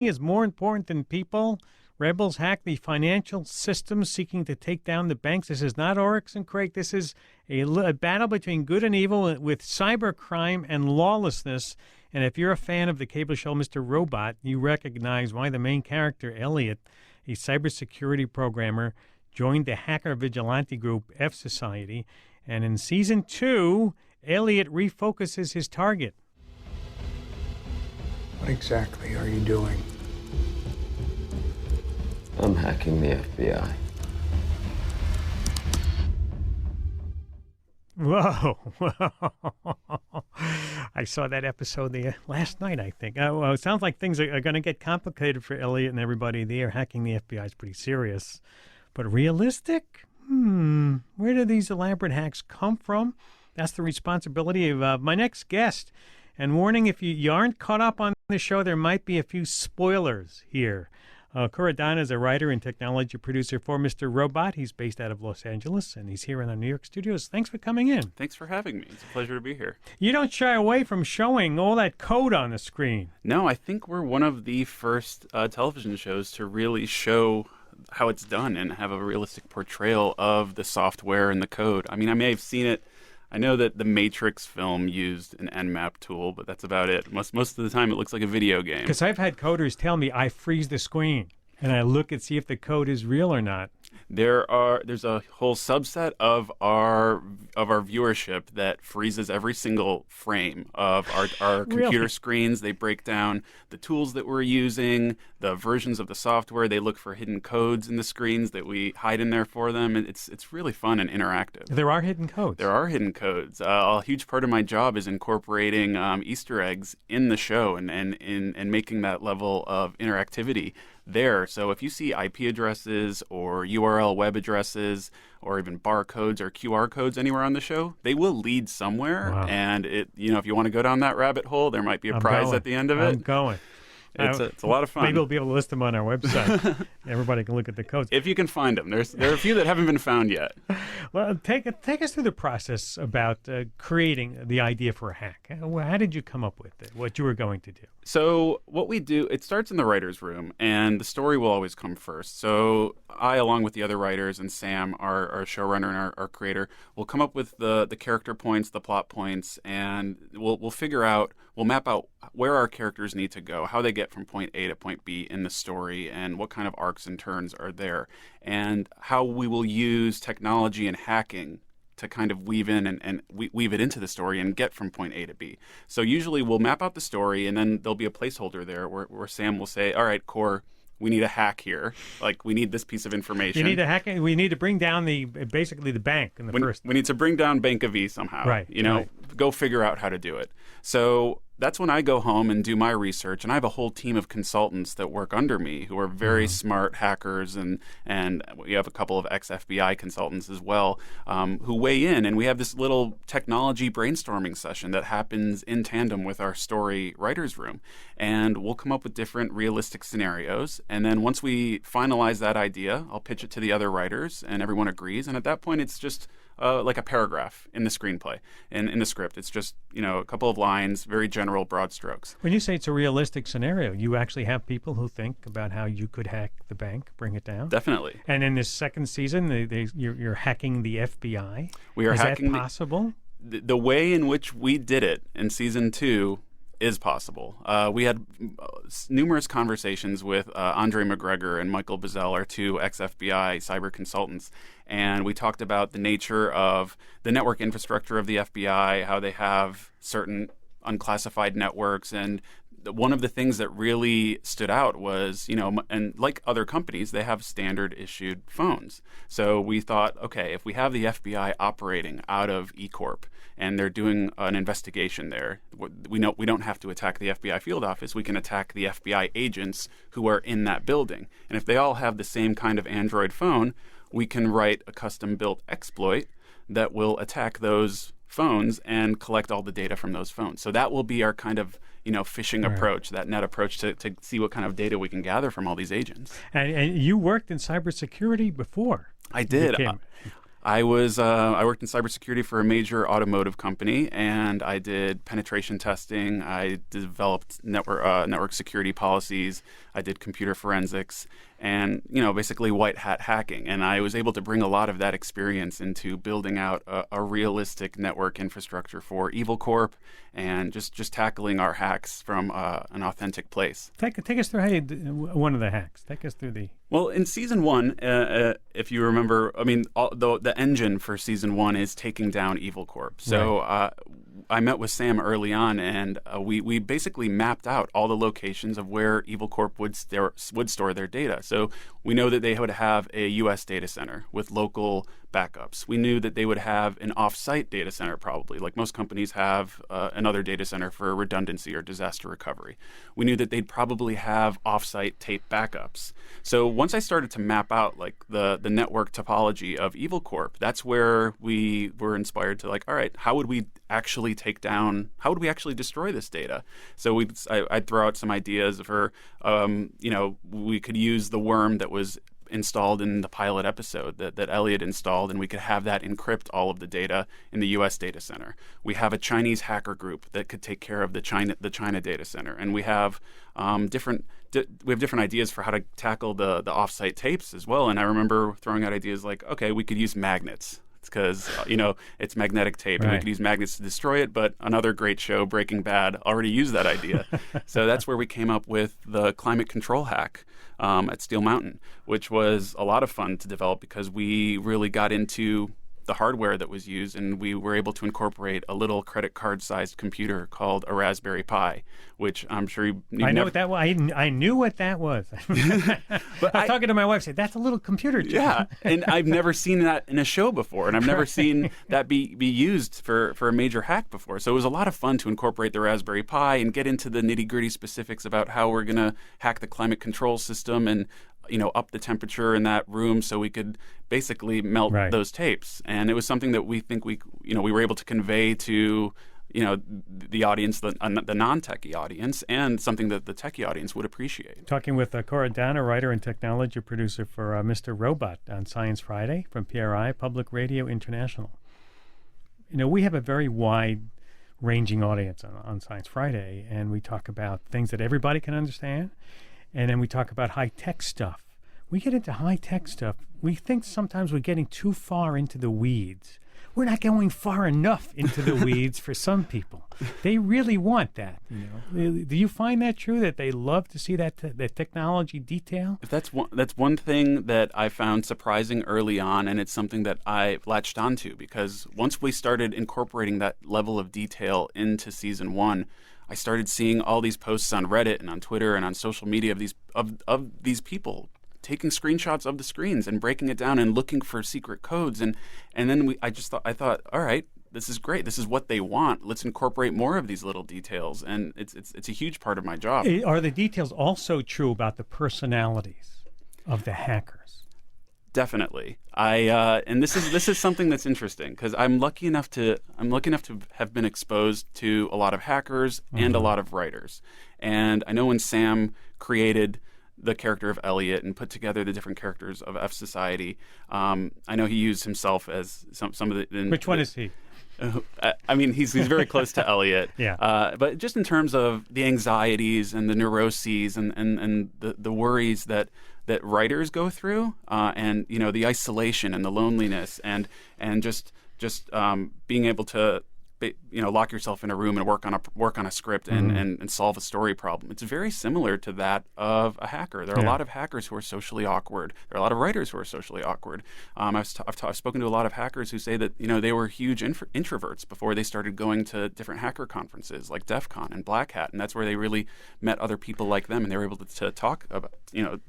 is more important than people. Rebels hack the financial system seeking to take down the banks. This is not Oryx and Craig. This is a battle between good and evil with cybercrime and lawlessness. And if you're a fan of the cable show Mr. Robot, you recognize why the main character, Elliot, a cybersecurity programmer, joined the hacker vigilante group fsociety. And in Season 2, Elliot refocuses his target. What exactly are you doing? I'm hacking the FBI. Whoa. I saw that episode last night, I think. Well, it sounds like things are going to get complicated for Elliot and everybody there. Hacking the FBI is pretty serious. But realistic? Where do these elaborate hacks come from? That's the responsibility of my next guest. And warning, if you aren't caught up on the show, there might be a few spoilers here. Kor Adana is a writer and technology producer for Mr. Robot. He's based out of Los Angeles, and he's here in our New York studios. Thanks for coming in. Thanks for having me. It's a pleasure to be here. You don't shy away from showing all that code on the screen. No, I think we're one of the first television shows to really show how it's done and have a realistic portrayal of the software and the code. I mean, I may have seen it. I know that the Matrix film used an Nmap tool, but that's about it. Most of the time, it looks like a video game. Because I've had coders tell me I freeze the screen, and I look and see if the code is real or not. There's a whole subset of our viewership that freezes every single frame of our computer Really? screens. They break down the tools that we're using, the versions of the software. They look for hidden codes in the screens that we hide in there for them. It's really fun and interactive. There are hidden codes. There are hidden codes. A huge part of my job is incorporating Easter eggs in the show and making that level of interactivity there. So if you see IP addresses or URL web addresses or even barcodes or QR codes anywhere on the show, they will lead somewhere. Wow. And if you want to go down that rabbit hole, there might be a prize at the end of it. I'm going. It's a lot of fun. Maybe we'll be able to list them on our website. Everybody can look at the codes. If you can find them. There are a few that haven't been found yet. Well, take us through the process about creating the idea for a hack. How did you come up with it, what you were going to do? So what we do, it starts in the writer's room, and the story will always come first. So I, along with the other writers, and Sam, our showrunner and our creator, will come up with the character points, the plot points, and we'll map out where our characters need to go, how they get from point A to point B in the story, and what kind of arcs and turns are there, and how we will use technology and hacking to kind of weave in and weave it into the story and get from point A to B. So usually we'll map out the story, and then there'll be a placeholder there where Sam will say, all right, Kor, we need a hack here. Like, we need this piece of information. You need a hack. We need to bring down basically the bank in the first. We need to bring down Bank of E somehow. Right. Right. Go figure out how to do it. So that's when I go home and do my research, and I have a whole team of consultants that work under me who are very smart hackers, and we have a couple of ex-FBI consultants as well who weigh in, and we have this little technology brainstorming session that happens in tandem with our story writer's room, and we'll come up with different realistic scenarios, and then once we finalize that idea, I'll pitch it to the other writers, and everyone agrees, and at that point it's just like a paragraph in the screenplay and in the script. It's just, a couple of lines, very general, broad strokes. When you say it's a realistic scenario, you actually have people who think about how you could hack the bank, bring it down? Definitely. And in this second season, you're hacking the FBI? We are hacking. Is that possible? The way in which we did it in season 2 is possible. We had numerous conversations with Andre McGregor and Michael Bazell, our two ex-FBI cyber consultants, and we talked about the nature of the network infrastructure of the FBI, how they have certain unclassified networks, and one of the things that really stood out was, and like other companies, they have standard issued phones. So we thought, okay, if we have the FBI operating out of E Corp and they're doing an investigation there, we don't have to attack the FBI field office. We can attack the FBI agents who are in that building. And if they all have the same kind of Android phone, we can write a custom built exploit that will attack those phones and collect all the data from those phones. So that will be our kind of, phishing approach, that net approach to see what kind of data we can gather from all these agents. And you worked in cybersecurity before. I did. I worked in cybersecurity for a major automotive company, and I did penetration testing. I developed network security policies. I did computer forensics, and basically white hat hacking. And I was able to bring a lot of that experience into building out a realistic network infrastructure for E Corp, and just tackling our hacks from an authentic place. Take us through how you one of the hacks. Take us through the. Well, in season 1, if you remember, the engine for season 1 is taking down E Corp. So I met with Sam early on, and we basically mapped out all the locations of where E Corp would store their data. So we know that they would have a U.S. data center with local backups. We knew that they would have an off-site data center, probably, like most companies have another data center for redundancy or disaster recovery. We knew that they'd probably have off-site tape backups. So once I started to map out like the network topology of E Corp, that's where we were inspired to all right, how would we actually destroy this data? So I'd throw out some ideas for, we could use the worm that was installed in the pilot episode that Elliot installed, and we could have that encrypt all of the data in the U.S. data center. We have a Chinese hacker group that could take care of the China data center, and we have different ideas for how to tackle the offsite tapes as well. And I remember throwing out ideas like, okay, we could use magnets. It's because it's magnetic tape, and we could use magnets to destroy it. But another great show, Breaking Bad, already used that idea. So that's where we came up with the climate control hack at Steel Mountain, which was a lot of fun to develop because we really got into the hardware that was used, and we were able to incorporate a little credit card-sized computer called a Raspberry Pi, which I'm sure you know what that was. I knew what that was. But I was talking to my wife, said, that's a little computer. Yeah, and I've never seen that in a show before, and I've never seen that be used for a major hack before. So it was a lot of fun to incorporate the Raspberry Pi and get into the nitty-gritty specifics about how we're going to hack the climate control system and up the temperature in that room so we could basically melt those tapes. And it was something that we think we were able to convey to, the audience, the non-techie audience, and something that the techie audience would appreciate. Talking with Kor Adana, writer and technology producer for Mr. Robot on Science Friday from PRI, Public Radio International. We have a very wide-ranging audience on Science Friday, and we talk about things that everybody can understand. And then we talk about high-tech stuff. We get into high-tech stuff. We think sometimes we're getting too far into the weeds. We're not going far enough into the weeds for some people. They really want that. Do you find that true, that they love to see that technology detail? That's one thing that I found surprising early on, and it's something that I latched onto, because once we started incorporating that level of detail into season 1, I started seeing all these posts on Reddit and on Twitter and on social media of these people taking screenshots of the screens and breaking it down and looking for secret codes, and then I thought, all right, this is great. This is what they want. Let's incorporate more of these little details, and it's a huge part of my job. Are the details also true about the personalities of the hackers? Definitely. And this is something that's interesting because I'm lucky enough to have been exposed to a lot of hackers and a lot of writers. And I know when Sam created the character of Elliot and put together the different characters of fsociety, I know he used himself as some of the. Which one is he? He's very close to Elliot. Yeah. But just in terms of the anxieties and the neuroses and the worries that writers go through, and the isolation and the loneliness and just being able to lock yourself in a room and work on a script and solve a story problem. It's very similar to that of a hacker. There are a lot of hackers who are socially awkward. There are a lot of writers who are socially awkward. I've spoken to a lot of hackers who say that they were huge introverts before they started going to different hacker conferences like DEF CON and Black Hat, and that's where they really met other people like them, and they were able to talk about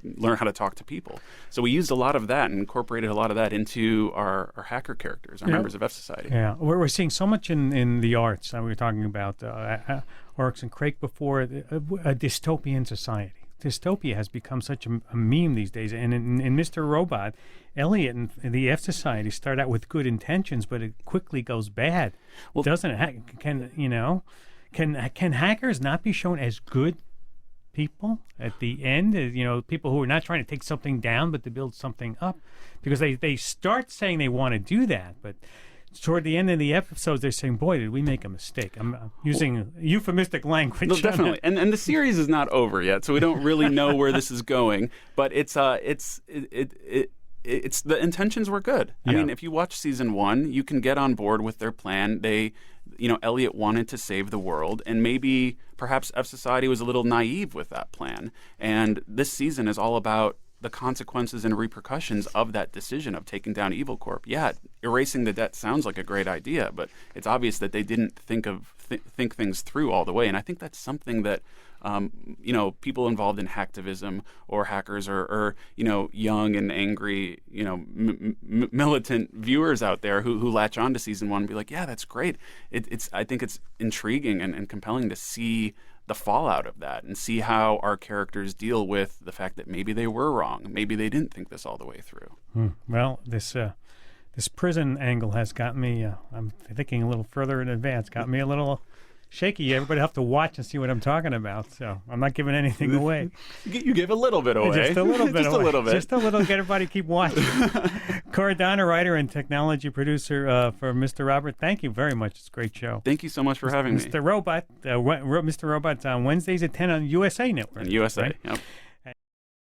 learn how to talk to people. So we used a lot of that and incorporated a lot of that into our hacker characters, our members of fsociety. Yeah, we're seeing so much in the arts. We were talking about Oryx and Craig before, a dystopian society. Dystopia has become such a meme these days. And in Mr. Robot, Elliot and the fsociety start out with good intentions, but it quickly goes bad, doesn't it? Can hackers not be shown as good people at the end, people who are not trying to take something down, but to build something up, because they start saying they want to do that, but toward the end of the episodes, they're saying, boy, did we make a mistake. I'm using euphemistic language. No, definitely. And the series is not over yet, so we don't really know where this is going, but it's the intentions were good. I mean, if you watch season 1, you can get on board with their plan. Elliot wanted to save the world, and maybe perhaps fsociety was a little naive with that plan. And this season is all about the consequences and repercussions of that decision of taking down E Corp. Yeah, erasing the debt sounds like a great idea, but it's obvious that they didn't think things through all the way. And I think that's something that people involved in hacktivism or hackers or young and angry, militant viewers out there who latch on to season 1 and be like, yeah, that's great. I think it's intriguing and compelling to see the fallout of that and see how our characters deal with the fact that maybe they were wrong. Maybe they didn't think this all the way through. Well, this prison angle has got me, I'm thinking a little further in advance, got me a little shaky. Everybody have to watch and see what I'm talking about. So I'm not giving anything away. You gave a little bit away. Just a little bit Just away. a little bit. Just a little. Get everybody keep watching. Kor Adana, writer and technology producer for Mr. Robot. Thank you very much. It's a great show. Thank you so much for having me. Mr. Robot. Mr. Robot's on Wednesdays at 10 on USA Network. And USA, right? yep.